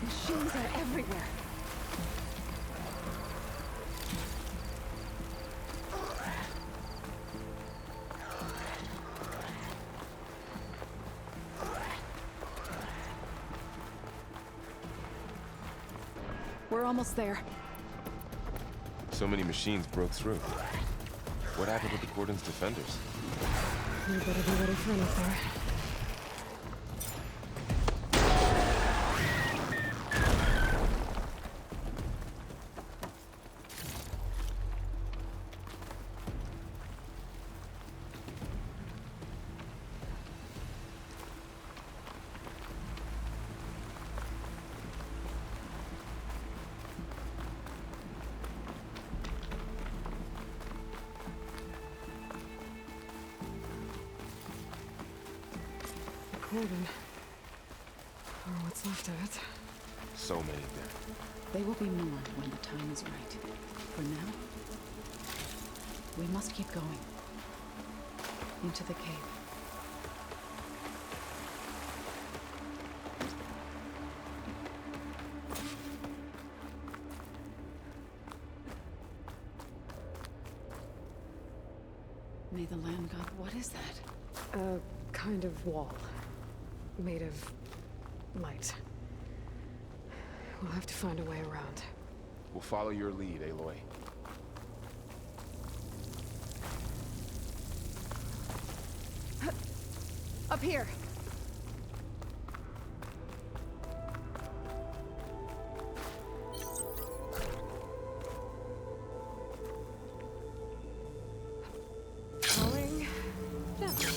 Machines are everywhere. We're almost there. So many machines broke through. What happened with the Cordon's defenders? You better be ready for anything. Cordon. Or what's left of it. So many dead. They will be more when the time is right. For now, we must keep going. Into the cave. May the land god... What is that? A kind of wall. Made of light. We'll have to find a way around. We'll follow your lead, Aloy. Up here! Going gently.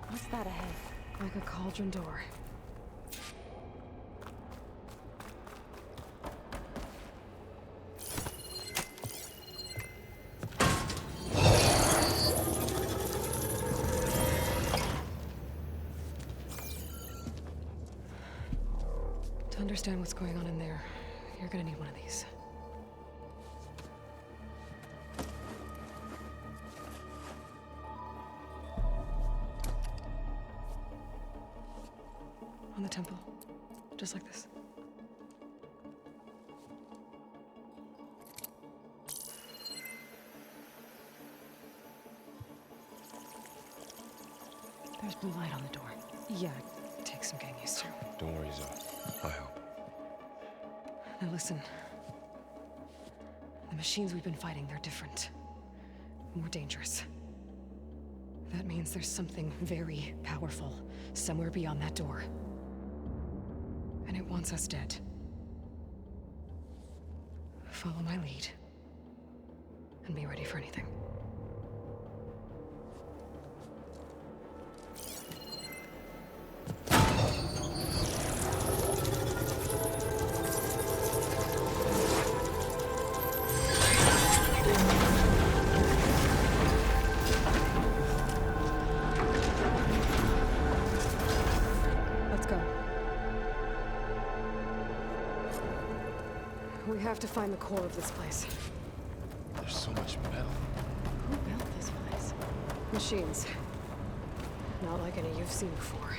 What's that ahead? Like a cauldron door. To understand what's going on in there, you're gonna need one of these. On the temple. Just like this. There's blue light on the door. Yeah, it takes some getting used to. Don't worry, Zoe. I'll help. Now listen. The machines we've been fighting, they're different. More dangerous. That means there's something very powerful somewhere beyond that door. And it wants us dead. Follow my lead. And be ready for anything. Let's go. We have to find the core of this place. There's so much metal. Who built this place? Machines. Not like any you've seen before.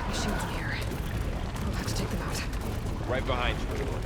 Machines in here. We'll have to take them out. Right behind you, Aloy.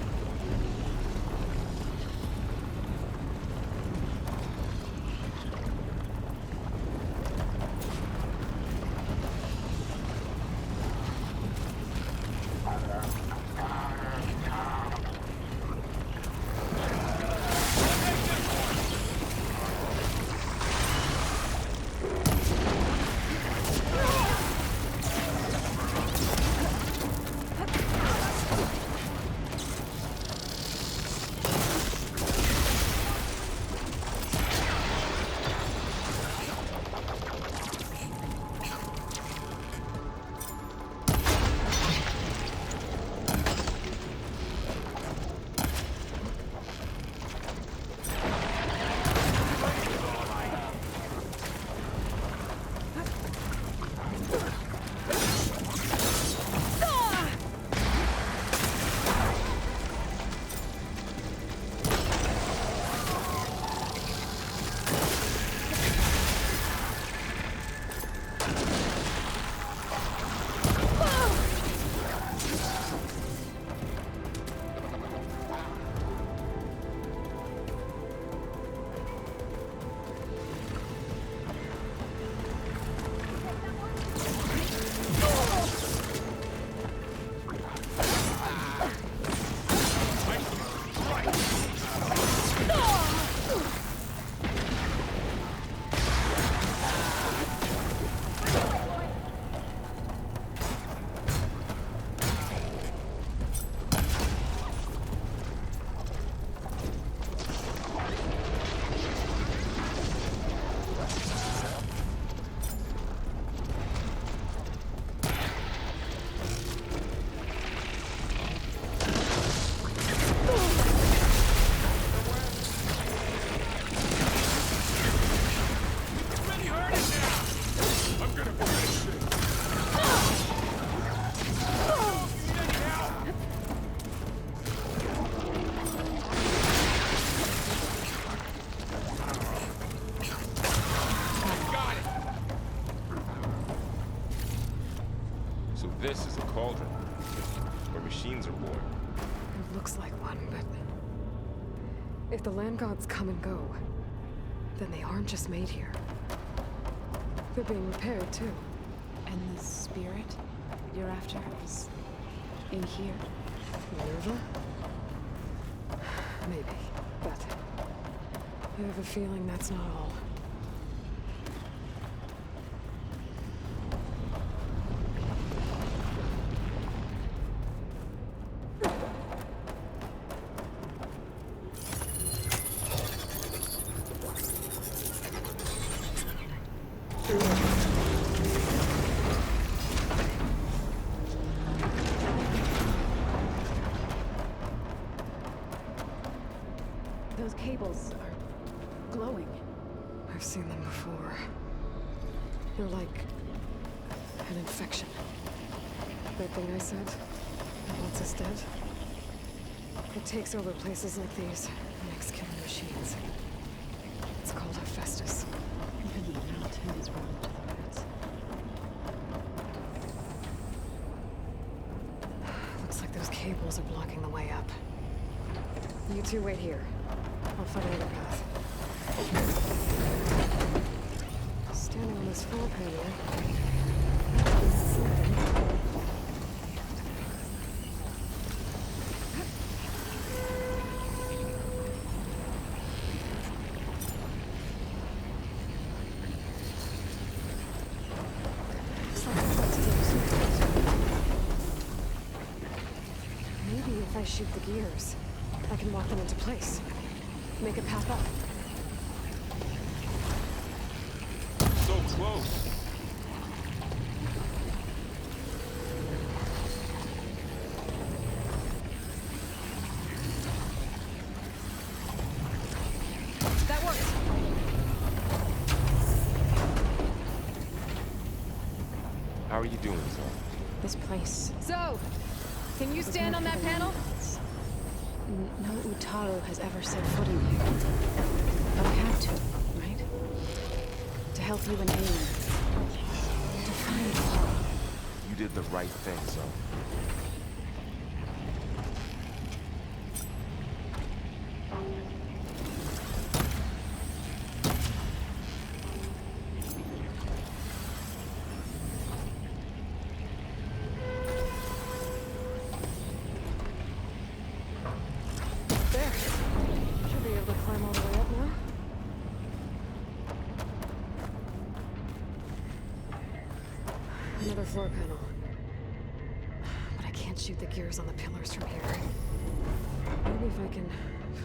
So this is a cauldron, where machines are born. It looks like one, but if the land gods come and go, then they aren't just made here. They're being repaired, too. And the spirit you're after is in here. Minerva? Maybe, but I have a feeling that's not all. Those cables are glowing. I've seen them before. They're like an infection. That thing I said, that wants us dead? It takes over places like these and makes killing machines. It's called Hephaestus. Even the mountain is run to the roots. Looks like those cables are blocking the way up. You two wait here. I'll find another path. Standing on this floor panel. Maybe if I shoot the gears, I can walk them into place. Make a path up. So close! That worked! How are you doing, Zoe? This place. So, can you stand on that panel? No Utaru has ever set footing here. But I had to, right? To help you and Aiden. To find Paul. You did the right thing, Zoe. There. Should be able to climb all the way up now. Another floor panel. But I can't shoot the gears on the pillars from here. Maybe if I can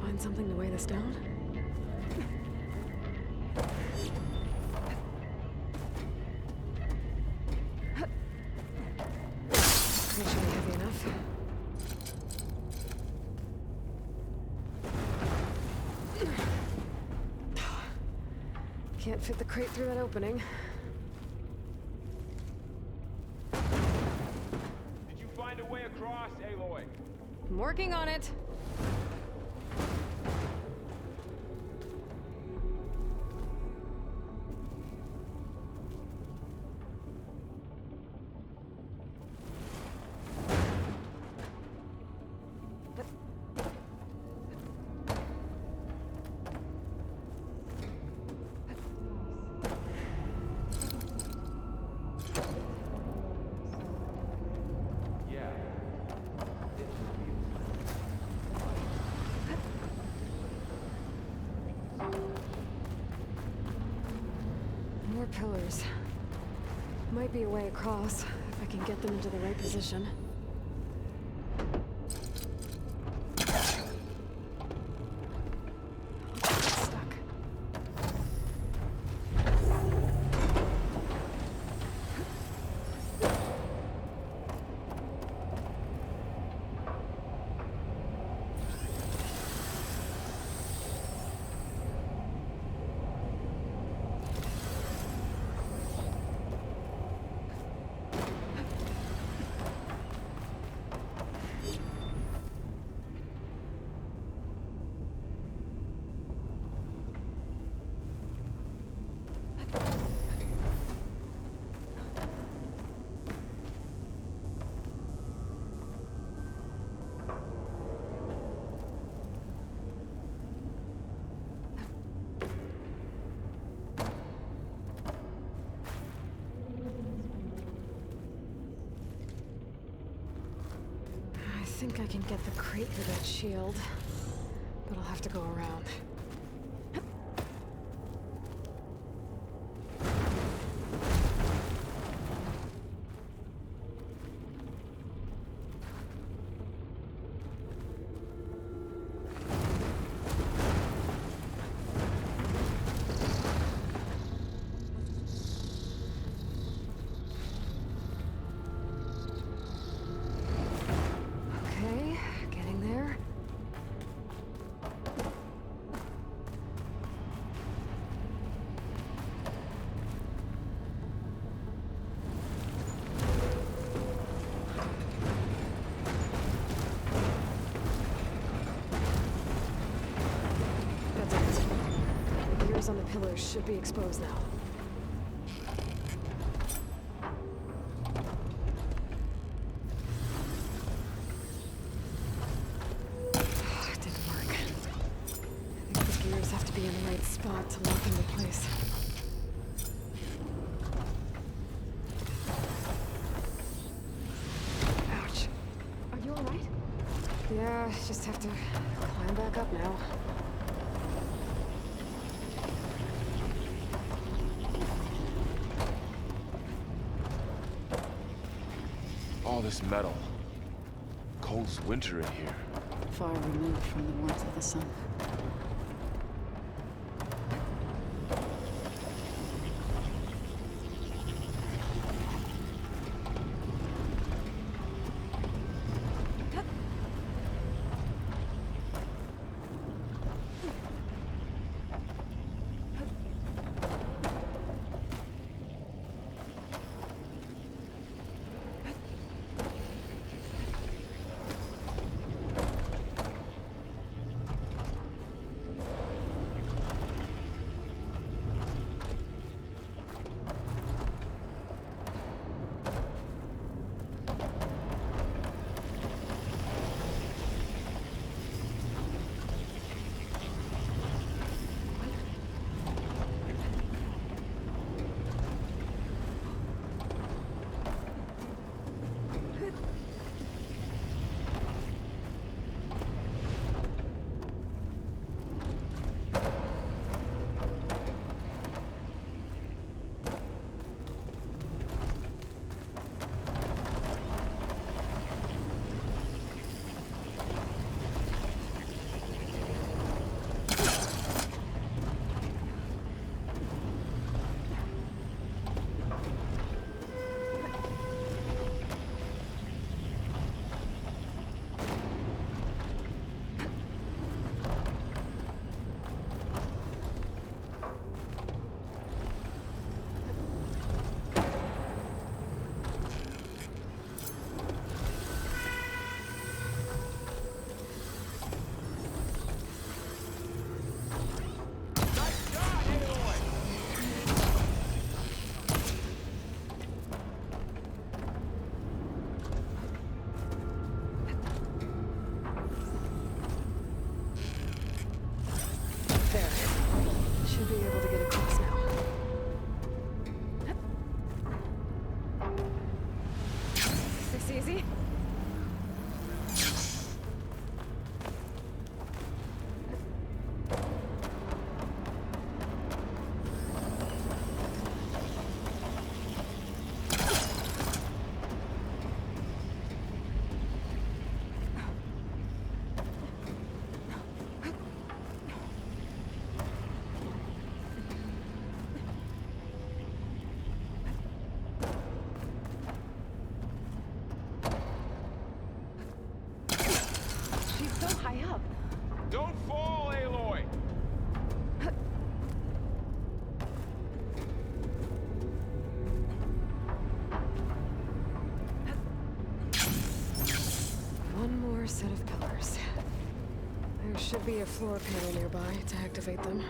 find something to weigh this down? That should be heavy enough. Can't fit the crate through that opening. Did you find a way across, Aloy? I'm working on it. Yeah. More pillars. Might be a way across, if I can get them into the right position. Stuck. think I can get the crate through that shield, but I'll have to go around. Okay, getting there. That's it. The gears on the pillars should be exposed now. It didn't work. I think the gears have to be in the right spot to lock into place. Ouch. Are you alright? Yeah, just have to climb back up now. All this metal. Cold's winter in here. Far removed from the warmth of the sun. Should be able to get across now. This easy? Don't fall, Aloy! One more set of pillars. There should be a floor panel nearby to activate them.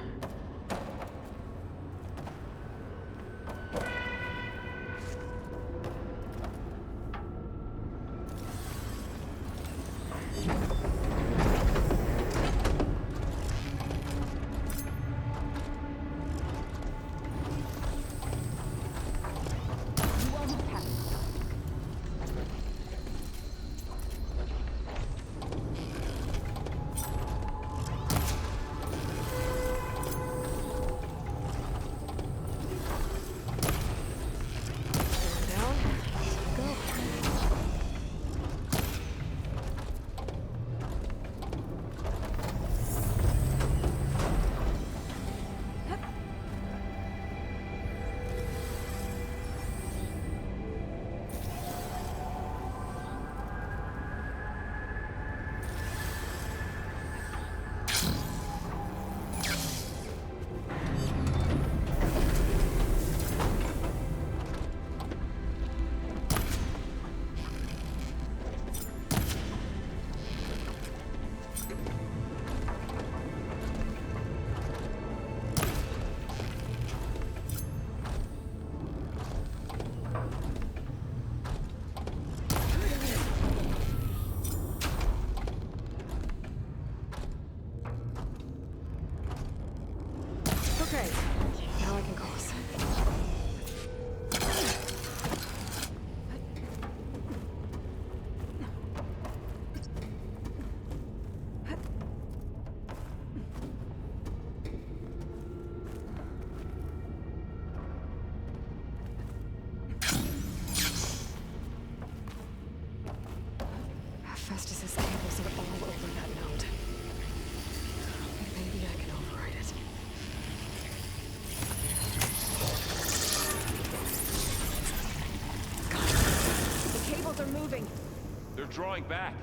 They're drawing back.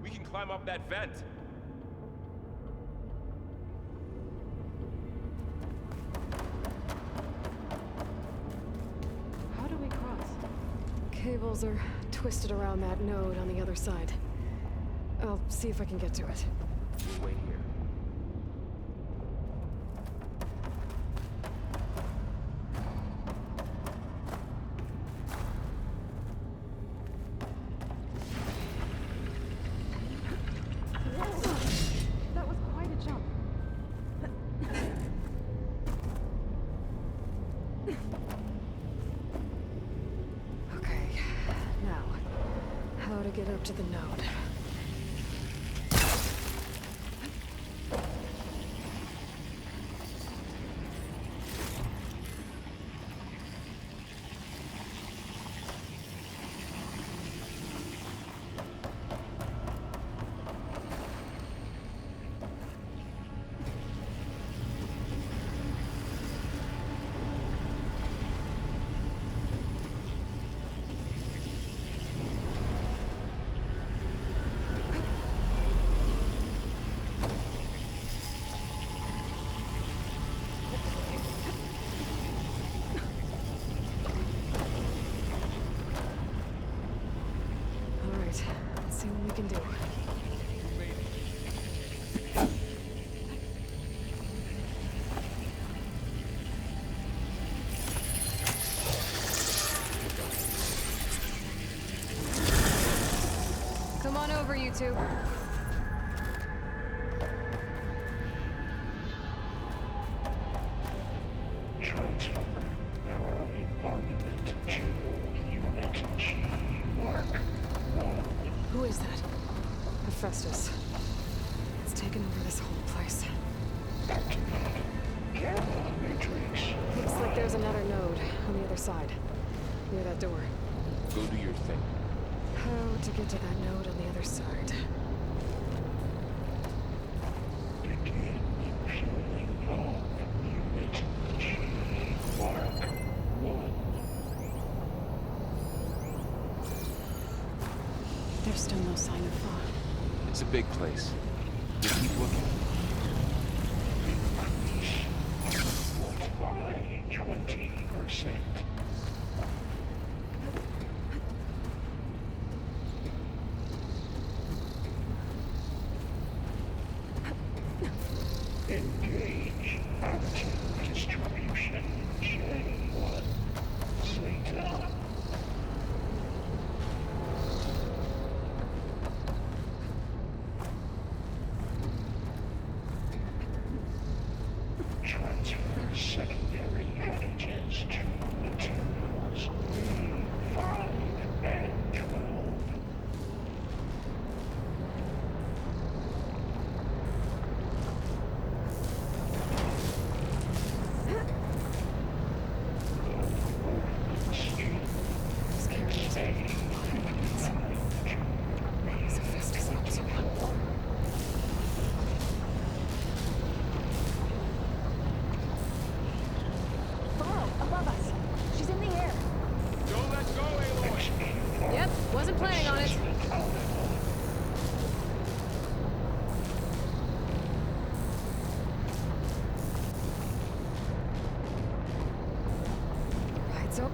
We can climb up that vent. How do we cross? Cables are twisted around that node on the other side. I'll see if I can get to it. We'll wait here. That was quite a jump. Okay, now, how to get up to the node? Alright, let's see what we can do. Come on over, you two. Who is that? Hephaestus. It's taken over this whole place. Looks like there's another node on the other side, near that door. Go do your thing. How to get to that node on the other side? There's still no sign of fog. It's a big place. Just keep looking. 20%. Engage active distribution J1 Zeta. Transfer secondary packages to materials 3, 5, and 12. These carriers are Is Hephaestus up to? Burrow, above us. She's in the air. Don't let go, Aloy! Yep, wasn't planning on it. Right, so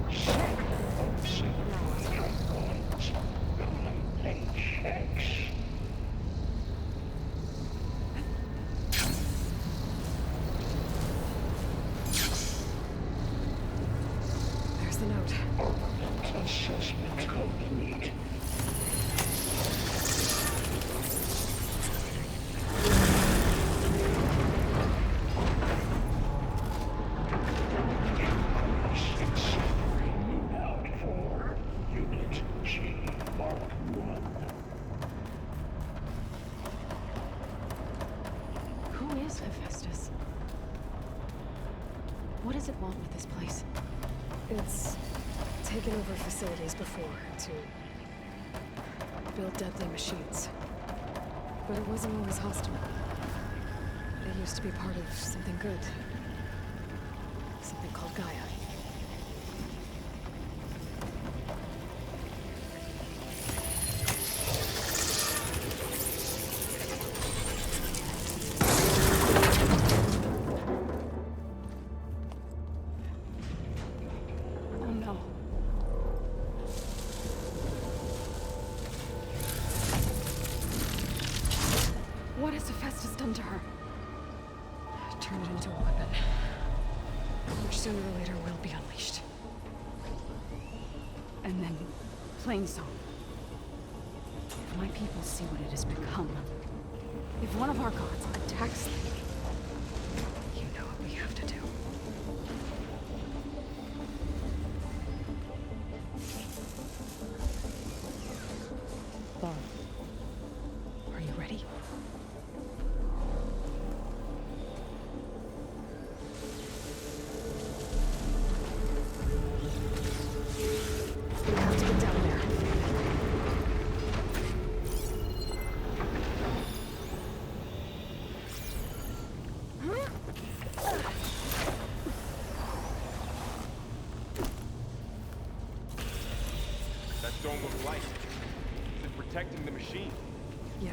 there's the note. Assessment complete. Out for Unit G Mark 1. Who is Hephaestus? What does it want with this place? It's taken over facilities before to build deadly machines. But it wasn't always hostile. It used to be part of something good. Something called Gaia. and then plainsong. If my people see what it has become, if one of our gods attacks them, You know what we have to do. Ball. Are you ready? We have to get down there. That don't look like it. Is it protecting the machine? Yeah.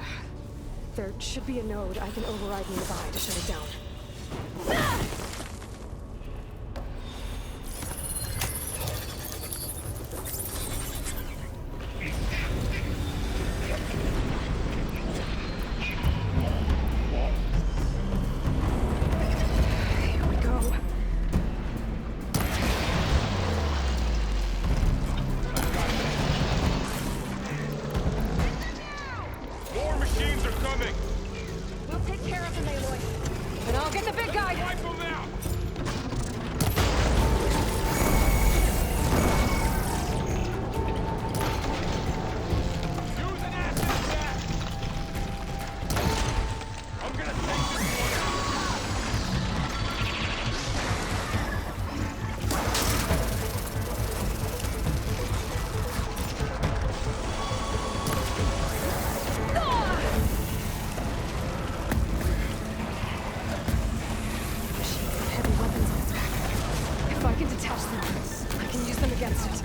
There should be a node I can override nearby to shut it down. Here we go. More machines are coming! We'll take care of them, Aloy. And I'll get the big guy! Wipe them out! Use an acid gas! I'm gonna take this one out! Machine's got heavy weapons on its back. If I can detach them, I can use them against it.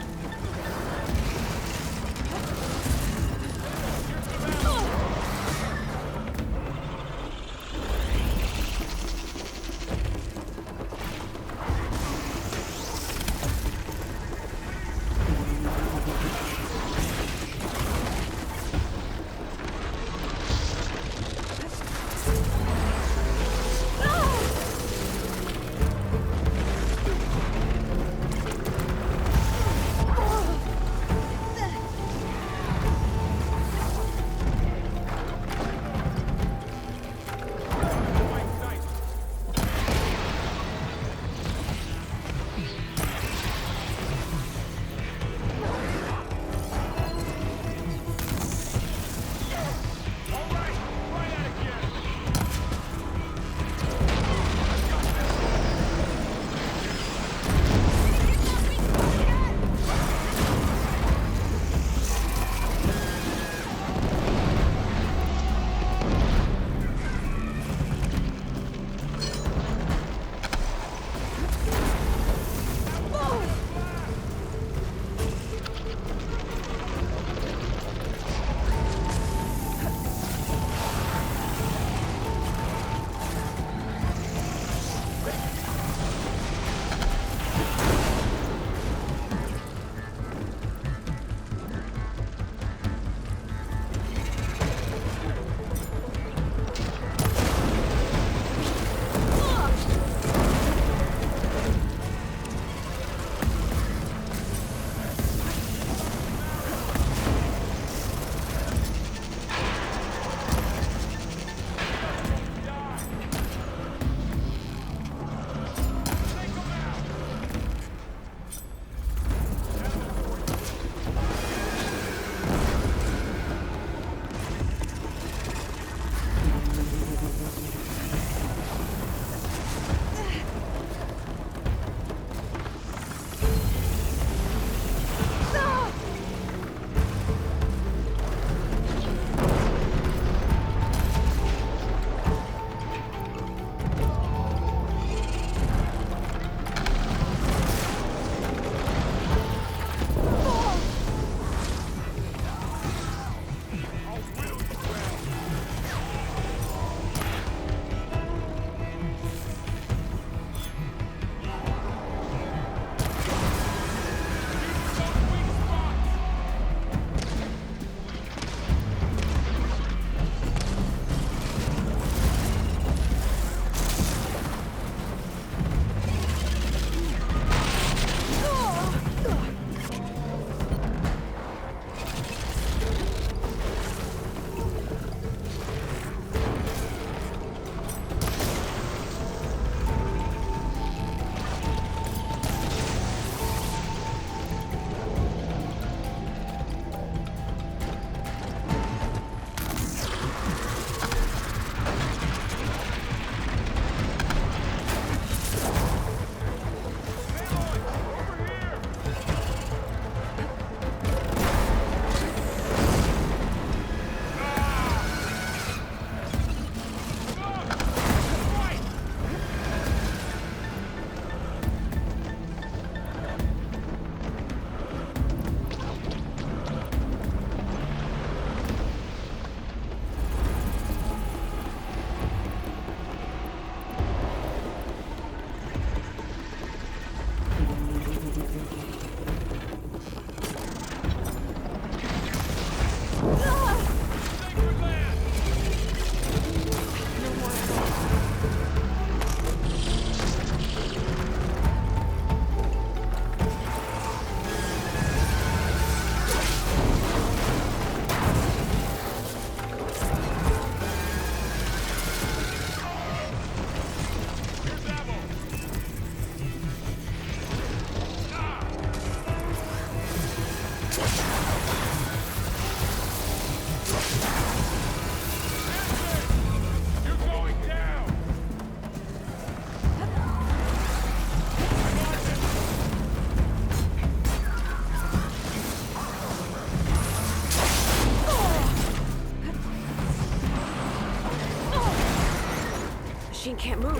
Machine can't move.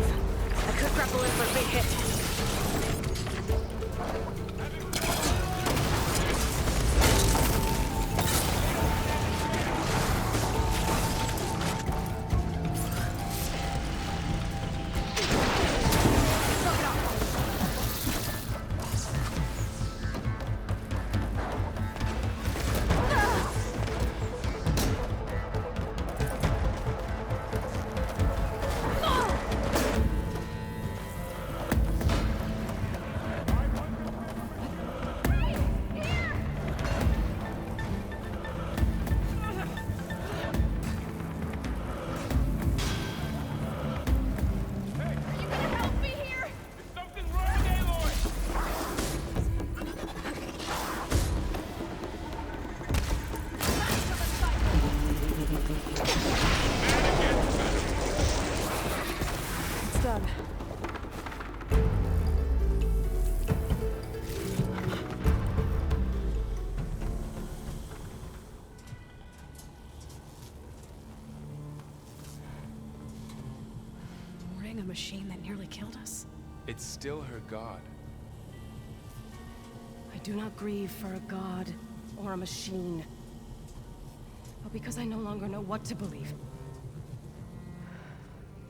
I could grapple in for a big hit. A machine that nearly killed us. It's still her god. I do not grieve for a god or a machine, but because I no longer know what to believe.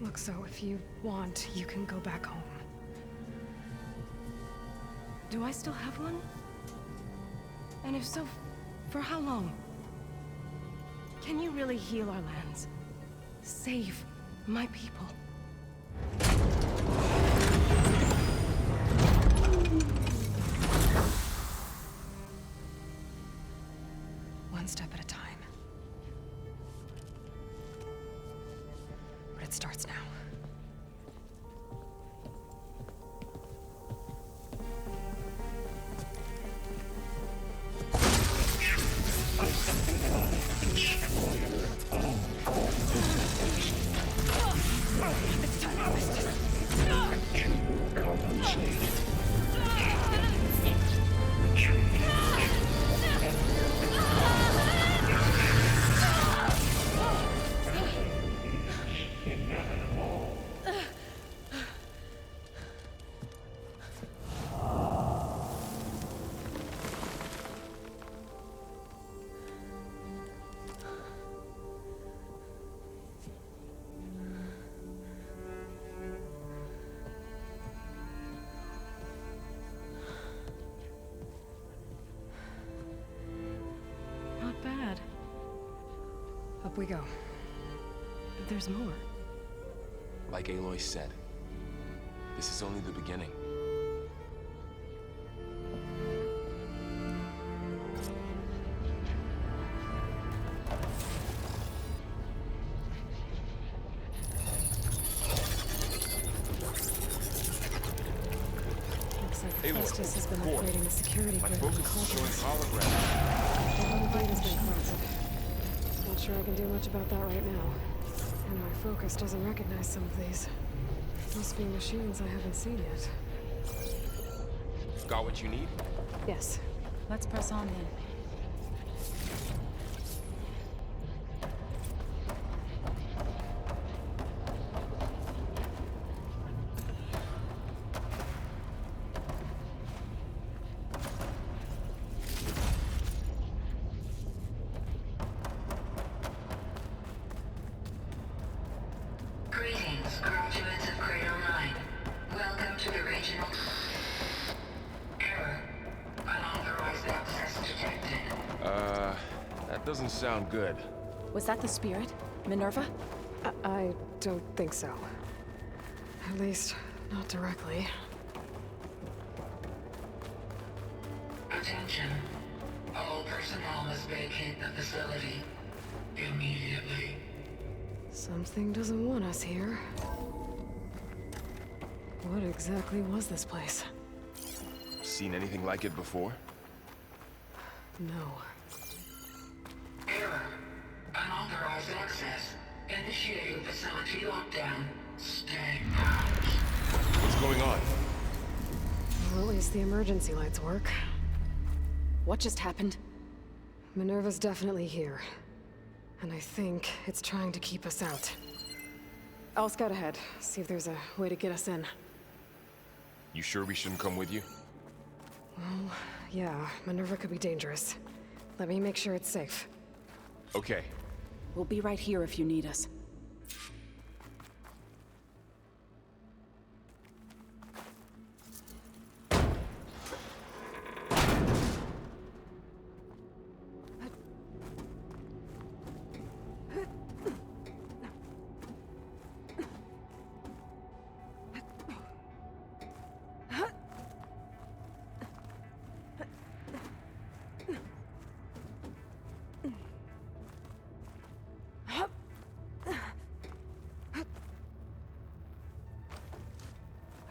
Look, so if you want, you can go back home. Do I still have one? And if so, for how long? Can you really heal our lands? Save my people? One step at a time. But it starts now. Not bad. Up we go. There's more. Like Aloy said, this is only the beginning. Looks like Aloy, Festus has been core. upgrading the security My grid on focus is showing cultists. holograms. The whole data's been corrupted. Not sure I can do much about that right now. And my focus doesn't recognize some of these. Must be machines I haven't seen yet. Got what you need? Yes. Let's press on then. Greetings, graduates of Grade 09. Welcome to the regional... Error. Unauthorized access detected. That That doesn't sound good. Was that the spirit? Minerva? I don't think so. At least, not directly. Attention. All personnel must vacate the facility immediately. Something doesn't want us here. What exactly was this place? Seen anything like it before? No. Error. Unauthorized access. Initiating facility lockdown. Stay out. What's going on? Well, at least the emergency lights work. What just happened? Minerva's definitely here. And I think it's trying to keep us out. I'll scout ahead, see if there's a way to get us in. You sure we shouldn't come with you? Well, yeah, Minerva could be dangerous. Let me make sure it's safe. Okay. We'll be right here if you need us.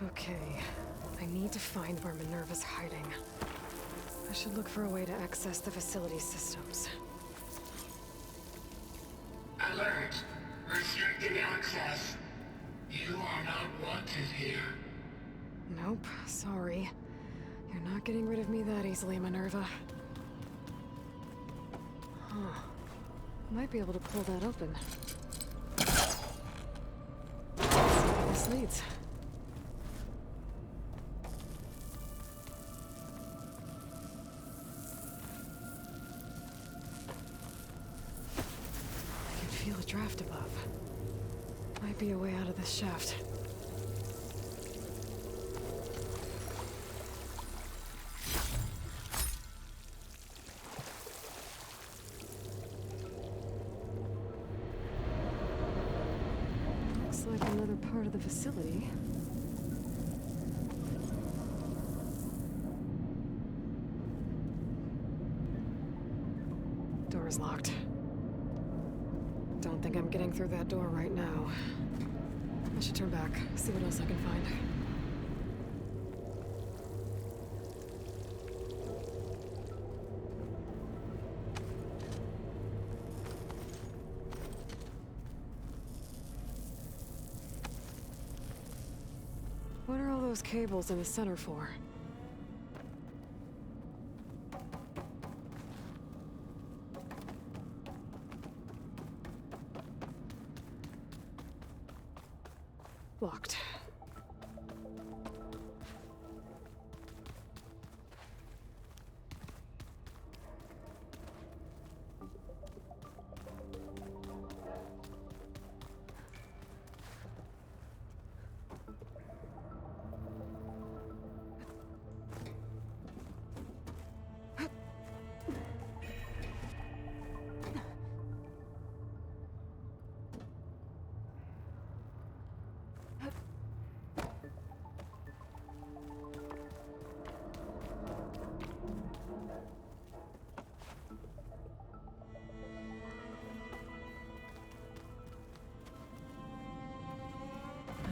Okay, I need to find where Minerva's hiding. I should look for a way to access the facility systems. Alert. Restricted access. You are not wanted here. Nope, sorry. You're not getting rid of me that easily, Minerva. Huh. Might be able to pull that open. Let's see where this leads. I can feel a draft above. Might be a way out of this shaft. Looks like another part of the facility. Door's locked. Don't think I'm getting through that door right now. I should turn back, see what else I can find. What are all those cables in the center for? Locked.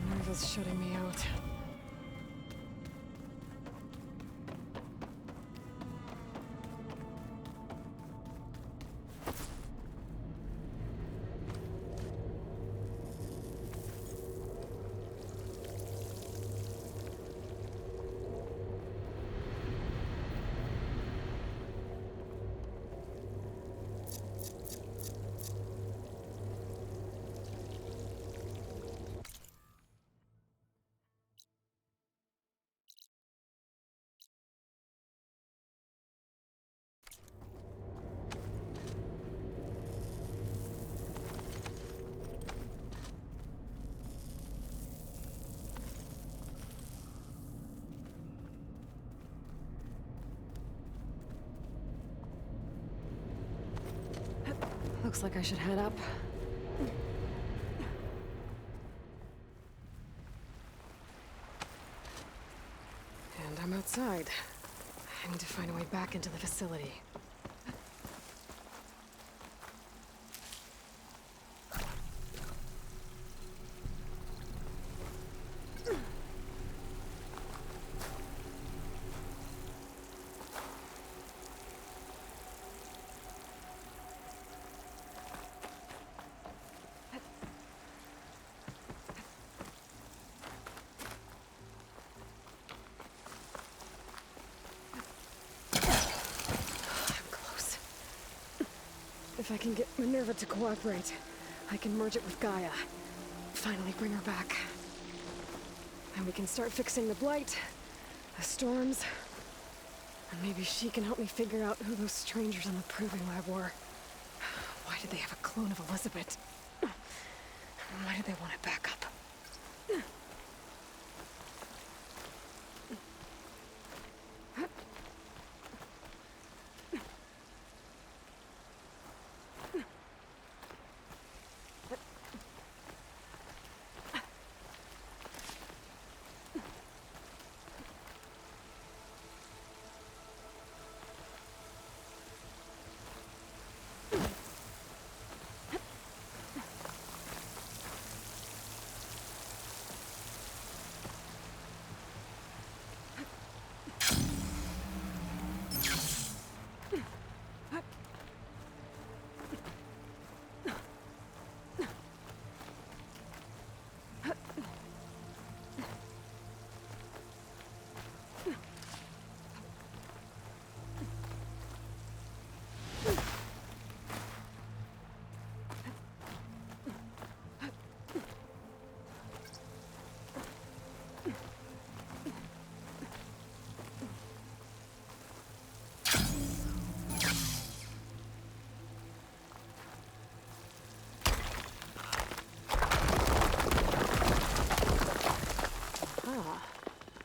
Minerva's shutting me out. Looks like I should head up. And I'm outside. I need to find a way back into the facility. If I can get Minerva to cooperate, I can merge it with Gaia. Finally bring her back. And we can start fixing the blight, the storms, and maybe she can help me figure out who those strangers in the proving lab were. Why did they have a clone of Elizabeth? Why did they want it back up?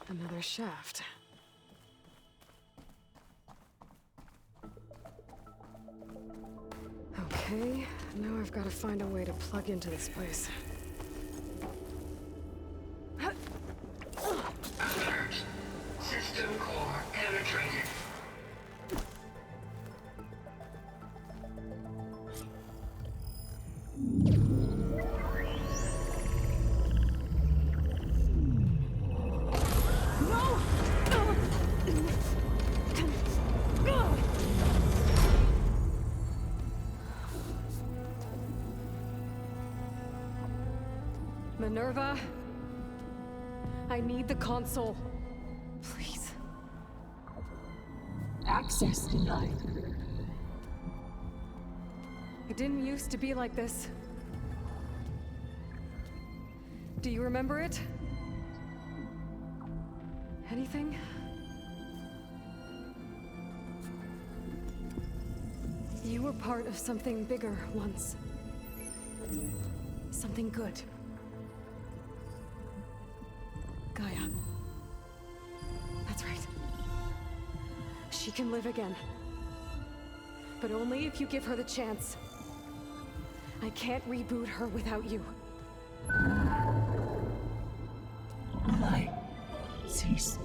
Another shaft. Okay, now I've got to find a way to plug into this place. Alert. System core penetrated. Minerva, I need the console. Please. Access denied. It didn't used to be like this. Do you remember it? Anything? You were part of something bigger once. Something good. Gaia. That's right. She can live again. But only if you give her the chance. I can't reboot her without you. I cease.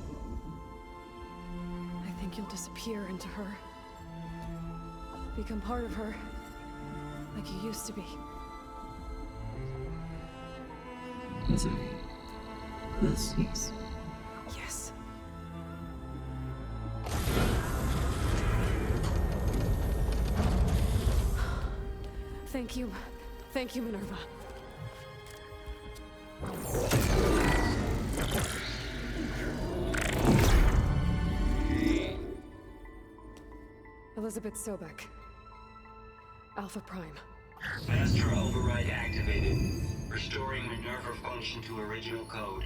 I think you'll disappear into her. Become part of her. Like you used to be. Misery will cease. Yes. Thank you. Thank you, Minerva. Elizabeth Sobek. Alpha Prime. Master override activated. Restoring Minerva function to original code.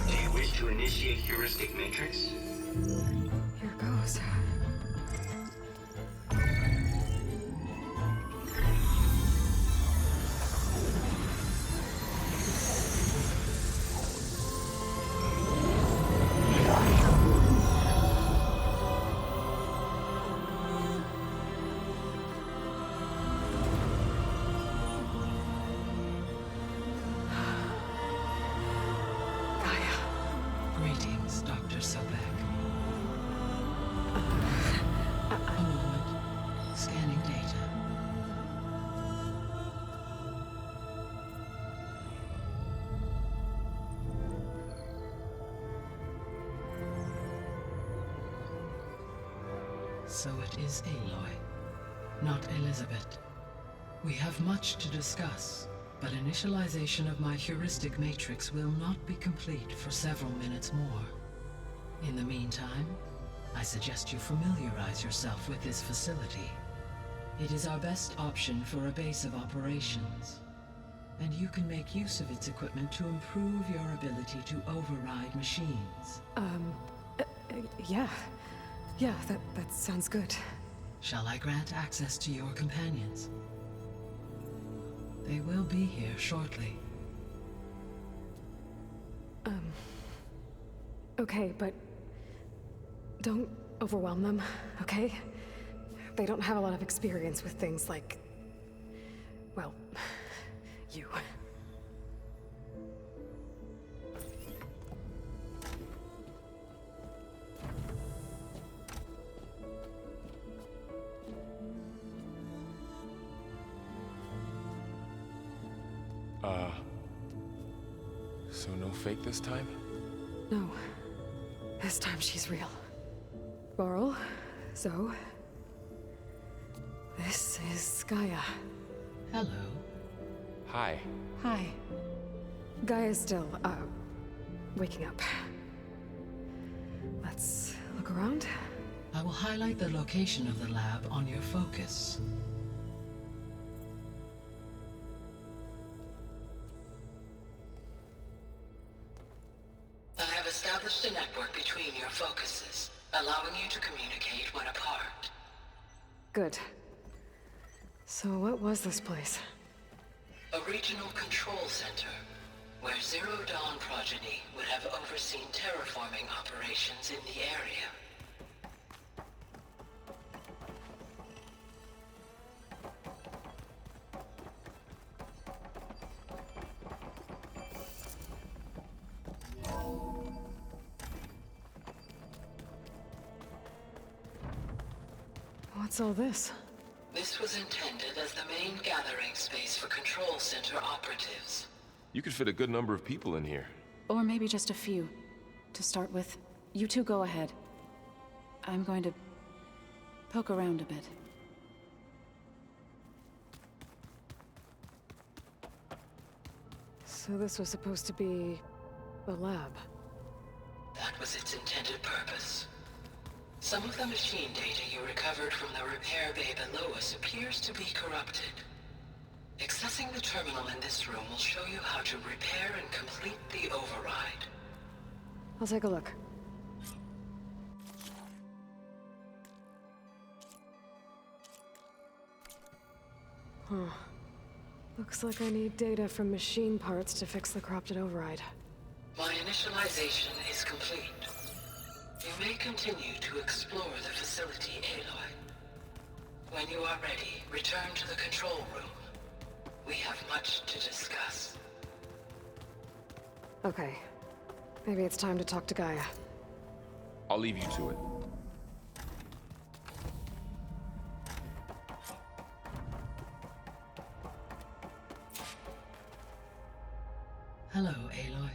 Do you wish to initiate heuristic matrix? Here goes. Dr. Sobek? A moment. Scanning data. So it is Aloy, not Elizabeth. We have much to discuss, but initialization of my heuristic matrix will not be complete for several minutes more. In the meantime, I suggest you familiarize yourself with this facility. It is our best option for a base of operations, and you can make use of its equipment to improve your ability to override machines. Yeah. Yeah, that sounds good. Shall I grant access to your companions? They will be here shortly. Okay, but don't overwhelm them, okay? They don't have a lot of experience with things like, well, you. So no fake this time? No. This time she's real. Laurel, Zoe. This is Gaia. Hello. Hi. Hi. Gaia's still, waking up. Let's look around. I will highlight the location of the lab on your focus. I have established a network between your focuses, allowing you to communicate when apart. Good. So what was this place? A regional control center, where Zero Dawn progeny would have overseen terraforming operations in the area. What's all this? This was intended as the main gathering space for control center operatives. You could fit a good number of people in here. Or maybe just a few. To start with, you two go ahead. I'm going to poke around a bit. So this was supposed to be a lab. That was its intended purpose. Some of the machine data you recovered from the repair bay below us appears to be corrupted. Accessing the terminal in this room will show you how to repair and complete the override. I'll take a look. Huh. Looks like I need data from machine parts to fix the corrupted override. My initialization is complete. You may continue to explore the facility, Aloy. When you are ready, return to the control room. We have much to discuss. Okay. Maybe it's time to talk to Gaia. I'll leave you to it. Hello, Aloy.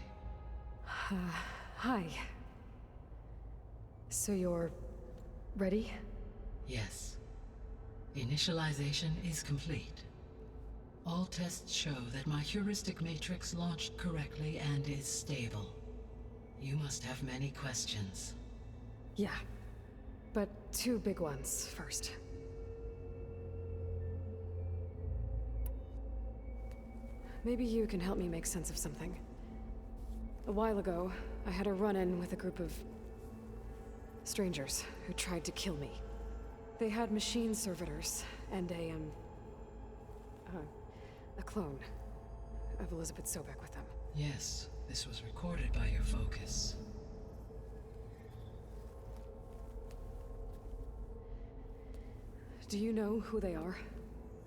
Hi. So you're ready? Yes. Initialization is complete. All tests show that my heuristic matrix launched correctly and is stable. You must have many questions. Yeah. But two big ones first. Maybe you can help me make sense of something. A while ago, I had a run-in with a group of strangers who tried to kill me. They had machine servitors and a clone of Elizabeth Sobek with them. Yes, this was recorded by your focus. Do you know who they are?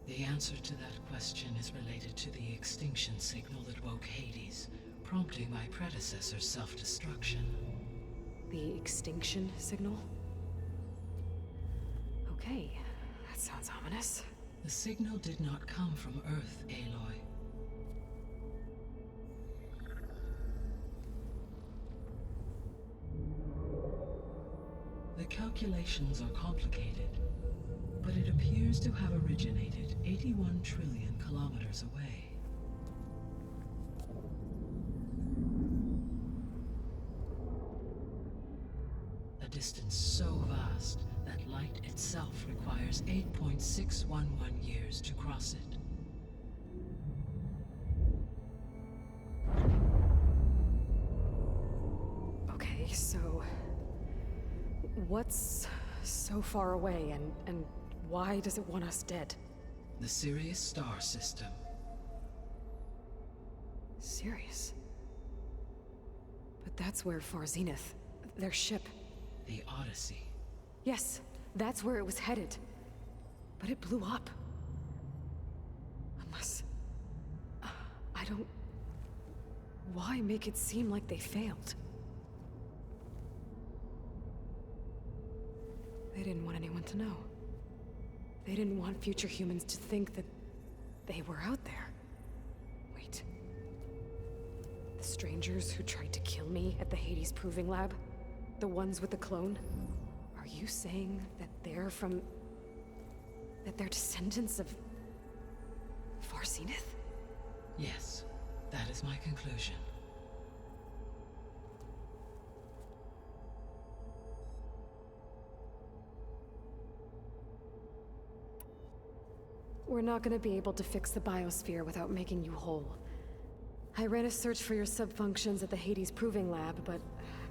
The answer to that question is related to the extinction signal that woke Hades, prompting my predecessor's self-destruction. The extinction signal? Okay, that sounds ominous. The signal did not come from Earth, Aloy. The calculations are complicated, but it appears to have originated 81 trillion kilometers away. A distance so vast that light itself requires 8.611 years to cross it. Okay, so what's so far away, and why does it want us dead? The Sirius star system. Sirius? But that's where Far Zenith, their ship. The Odyssey. Yes, that's where it was headed. But it blew up. Unless... I don't... Why make it seem like they failed? They didn't want anyone to know. They didn't want future humans to think that they were out there. Wait. The strangers who tried to kill me at the Hades Proving Lab? The ones with the clone? Are you saying that they're from... that they're descendants of... Far Zenith? Yes, that is my conclusion. We're not gonna be able to fix the biosphere without making you whole. I ran a search for your subfunctions at the Hades Proving Lab, but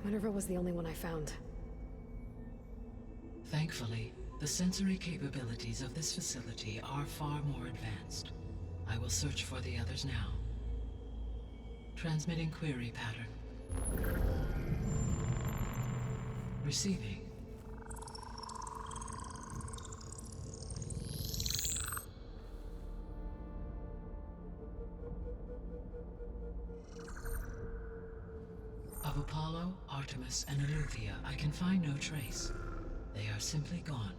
Minerva was the only one I found. Thankfully, the sensory capabilities of this facility are far more advanced. I will search for the others now. Transmitting query pattern. Receiving. Of Apollo, Artemis, and Eleuthia, I can find no trace. They are simply gone.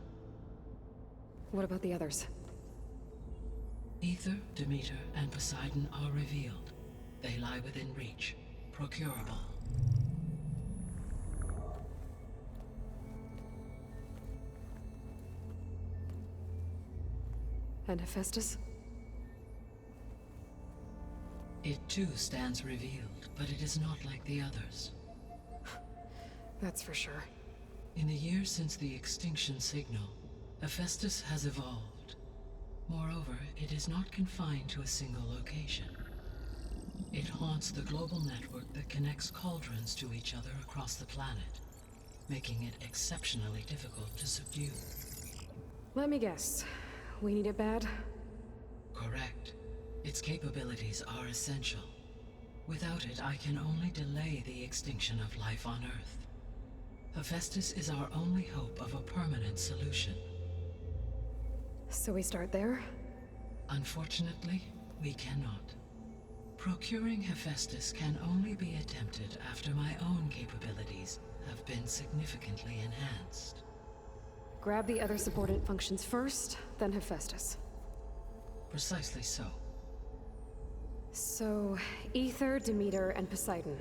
What about the others? Ether, Demeter, and Poseidon are revealed. They lie within reach, procurable. And Hephaestus? It too stands revealed, but it is not like the others. That's for sure. In the years since the extinction signal, Hephaestus has evolved. Moreover, it is not confined to a single location. It haunts the global network that connects cauldrons to each other across the planet, making it exceptionally difficult to subdue. Let me guess. We need it bad? Correct. Its capabilities are essential. Without it, I can only delay the extinction of life on Earth. Hephaestus is our only hope of a permanent solution. So we start there? Unfortunately, we cannot. Procuring Hephaestus can only be attempted after my own capabilities have been significantly enhanced. Grab the other subordinate functions first, then Hephaestus. Precisely so. So, Ether, Demeter, and Poseidon.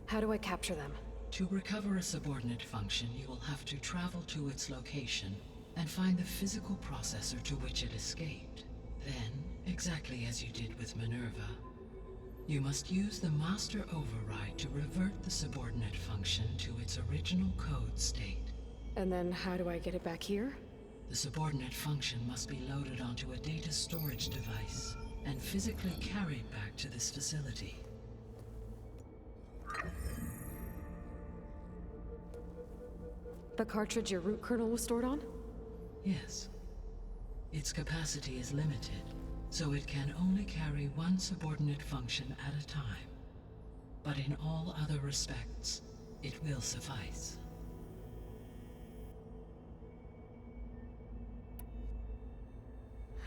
How do I capture them? To recover a subordinate function, you will have to travel to its location and find the physical processor to which it escaped. Then, exactly as you did with Minerva, you must use the master override to revert the subordinate function to its original code state. And then how do I get it back here? The subordinate function must be loaded onto a data storage device and physically carried back to this facility. The cartridge your root kernel was stored on? Yes. Its capacity is limited, so it can only carry one subordinate function at a time. But in all other respects, it will suffice.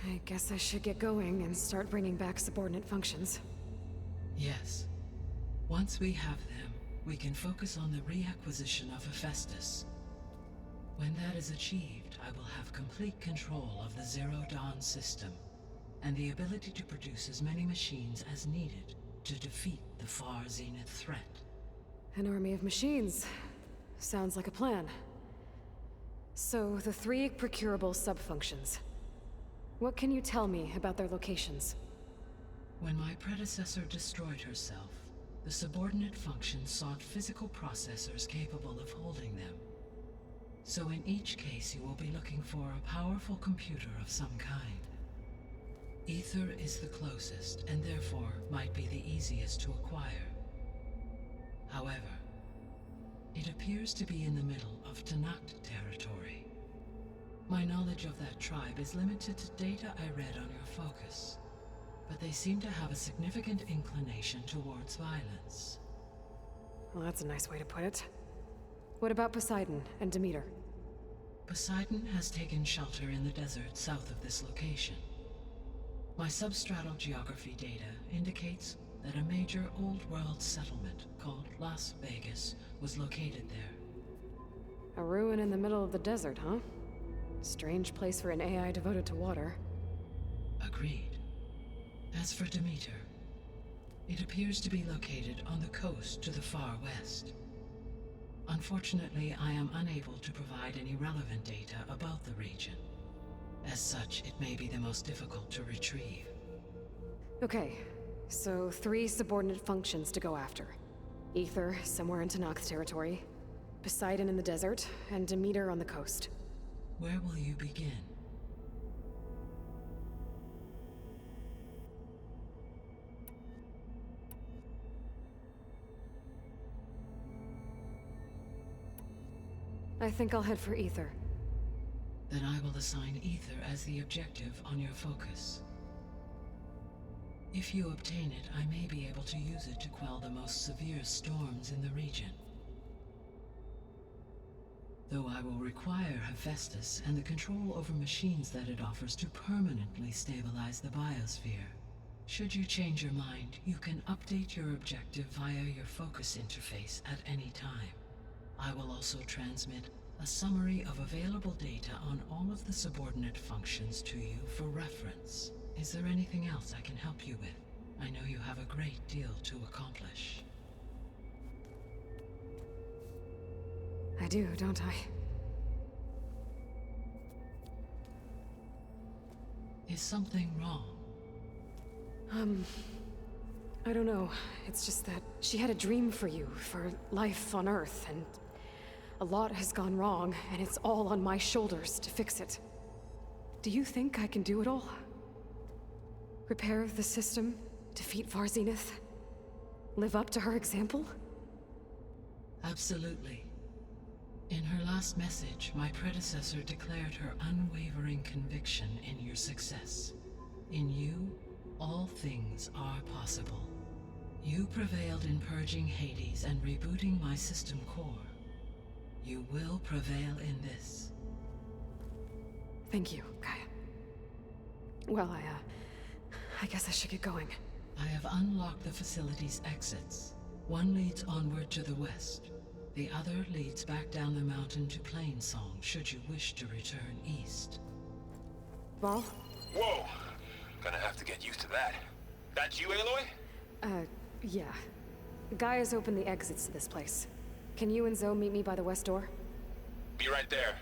I guess I should get going and start bringing back subordinate functions. Yes. Once we have them, we can focus on the reacquisition of Hephaestus. When that is achieved, I will have complete control of the Zero Dawn system, and the ability to produce as many machines as needed to defeat the Far Zenith threat. An army of machines. Sounds like a plan. So, the 3 procurable subfunctions. What can you tell me about their locations? When my predecessor destroyed herself, the subordinate functions sought physical processors capable of holding them. So in each case you will be looking for a powerful computer of some kind. Ether is the closest, and therefore might be the easiest to acquire. However, it appears to be in the middle of Tanakh territory. My knowledge of that tribe is limited to data I read on your focus, but they seem to have a significant inclination towards violence. Well, that's a nice way to put it. What about Poseidon and Demeter? Poseidon has taken shelter in the desert south of this location. My substratal geography data indicates that a major old-world settlement called Las Vegas was located there. A ruin in the middle of the desert, huh? Strange place for an AI devoted to water. Agreed. As for Demeter, it appears to be located on the coast to the far west. Unfortunately, I am unable to provide any relevant data about the region. As such, it may be the most difficult to retrieve. Okay, so 3 subordinate functions to go after. Ether, somewhere in Tanakh territory, Poseidon in the desert, and Demeter on the coast. Where will you begin? I think I'll head for Ether. Then I will assign Ether as the objective on your focus. If you obtain it, I may be able to use it to quell the most severe storms in the region. Though I will require Hephaestus and the control over machines that it offers to permanently stabilize the biosphere. Should you change your mind, you can update your objective via your focus interface at any time. I will also transmit a summary of available data on all of the subordinate functions to you for reference. Is there anything else I can help you with? I know you have a great deal to accomplish. I do, don't I? Is something wrong? I don't know. It's just that she had a dream for you, for life on Earth, and a lot has gone wrong, and it's all on my shoulders to fix it. Do you think I can do it all? Repair the system, defeat Far Zenith, live up to her example? Absolutely. In her last message, my predecessor declared her unwavering conviction in your success. In you, all things are possible. You prevailed in purging Hades and rebooting my system core. You will prevail in this. Thank you, Gaia. Well, I guess I should get going. I have unlocked the facility's exits. One leads onward to the west. The other leads back down the mountain to Plainsong, should you wish to return east. Ball? Whoa! Gonna have to get used to that. That's you, Aloy? Yeah. Gaia's opened the exits to this place. Can you and Zoe meet me by the west door? Be right there.